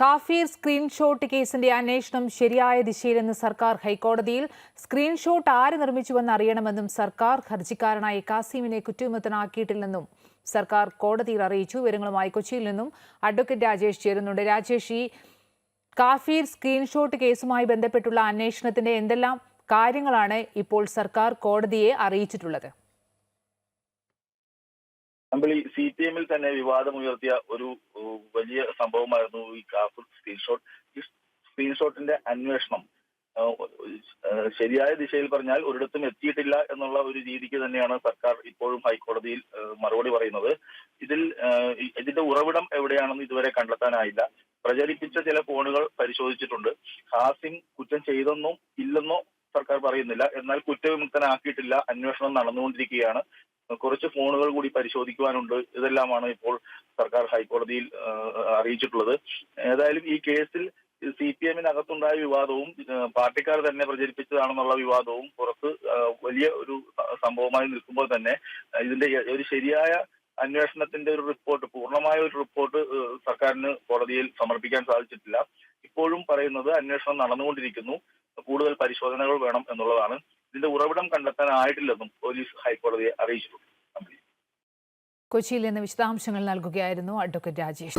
കാഫീർ screenshot കേസിന്റെ അന്വേഷണം ശരിയായ ദിശയിലെന്ന് സർക്കാർ ഹൈക്കോടതിയിൽ. സ്ക്രീൻഷോട്ട് ആര് നിർമ്മിച്ചുവെന്ന് അറിയണമെന്നും സർക്കാർ ഹർജിക്കാരനായ കാസിമിനെ കുറ്റവിമുക്തനാക്കിയിട്ടില്ലെന്നും സർക്കാർ കോടതിയിൽ അറിയിച്ചു. വിവരങ്ങളുമായി കൊച്ചിയിൽ നിന്നും അഡ്വക്കേറ്റ് രാജേഷ് ചേരുന്നുണ്ട്. രാജേഷ്, ഈ കാഫീർ സ്ക്രീൻഷോട്ട് കേസുമായി ബന്ധപ്പെട്ടുള്ള അന്വേഷണത്തിന്റെ എന്തെല്ലാം കാര്യങ്ങളാണ് ഇപ്പോൾ സർക്കാർ കോടതിയെ അറിയിച്ചിട്ടുള്ളത്? അമ്പിളി, CPM-ൽ തന്നെ വിവാദമുയർത്തിയ ഒരു വലിയ സംഭവമായിരുന്നു ഈ കാഫീർ സ്ക്രീൻഷോട്ട്. ഈ സ്ക്രീൻഷോട്ടിന്റെ അന്വേഷണം ശരിയായ ദിശയിൽ പറഞ്ഞാൽ ഒരിടത്തും എത്തിയിട്ടില്ല എന്നുള്ള ഒരു രീതിക്ക് തന്നെയാണ് സർക്കാർ ഇപ്പോഴും ഹൈക്കോടതിയിൽ മറുപടി പറയുന്നത്. ഇതിന്റെ ഉറവിടം എവിടെയാണെന്ന് ഇതുവരെ കണ്ടെത്താനായില്ല. പ്രചരിപ്പിച്ച ചില ഫോണുകൾ പരിശോധിച്ചിട്ടുണ്ട്. ഹാസിം കുറ്റം ചെയ്തെന്നോ ഇല്ലെന്നോ സർക്കാർ പറയുന്നില്ല. എന്നാൽ കുറ്റവിമുക്തനാക്കിയിട്ടില്ല, അന്വേഷണം നടന്നുകൊണ്ടിരിക്കുകയാണ്, കുറച്ച് ഫോണുകൾ കൂടി പരിശോധിക്കുവാനുണ്ട്. ഇതെല്ലാമാണ് ഇപ്പോൾ സർക്കാർ ഹൈക്കോടതിയിൽ അറിയിച്ചിട്ടുള്ളത്. ഏതായാലും ഈ കേസിൽ CPM-നകത്തുണ്ടായ വിവാദവും പാർട്ടിക്കാർ തന്നെ പ്രചരിപ്പിച്ചതാണെന്നുള്ള വിവാദവും പുറത്ത് വലിയ ഒരു സംഭവമായി നിൽക്കുമ്പോൾ തന്നെ ഇതിന്റെ ഒരു ശരിയായ അന്വേഷണത്തിന്റെ ഒരു റിപ്പോർട്ട്, പൂർണ്ണമായ ഒരു റിപ്പോർട്ട് സർക്കാരിന് കോടതിയിൽ സമർപ്പിക്കാൻ സാധിച്ചിട്ടില്ല. ഇപ്പോഴും പറയുന്നത് അന്വേഷണം നടന്നുകൊണ്ടിരിക്കുന്നു, കൂടുതൽ പരിശോധനകൾ വേണം എന്നുള്ളതാണ്. ഇതിന്റെ ഉറവിടം കണ്ടെത്താനായിട്ടില്ലെന്നും പോലീസ് ഹൈക്കോടതിയെ അറിയിച്ചിട്ടുണ്ട്. കൊച്ചിയിൽ നിന്ന് വിശദാംശങ്ങൾ നൽകുകയായിരുന്നു അഡ്വക്കേറ്റ് രാജേഷ്.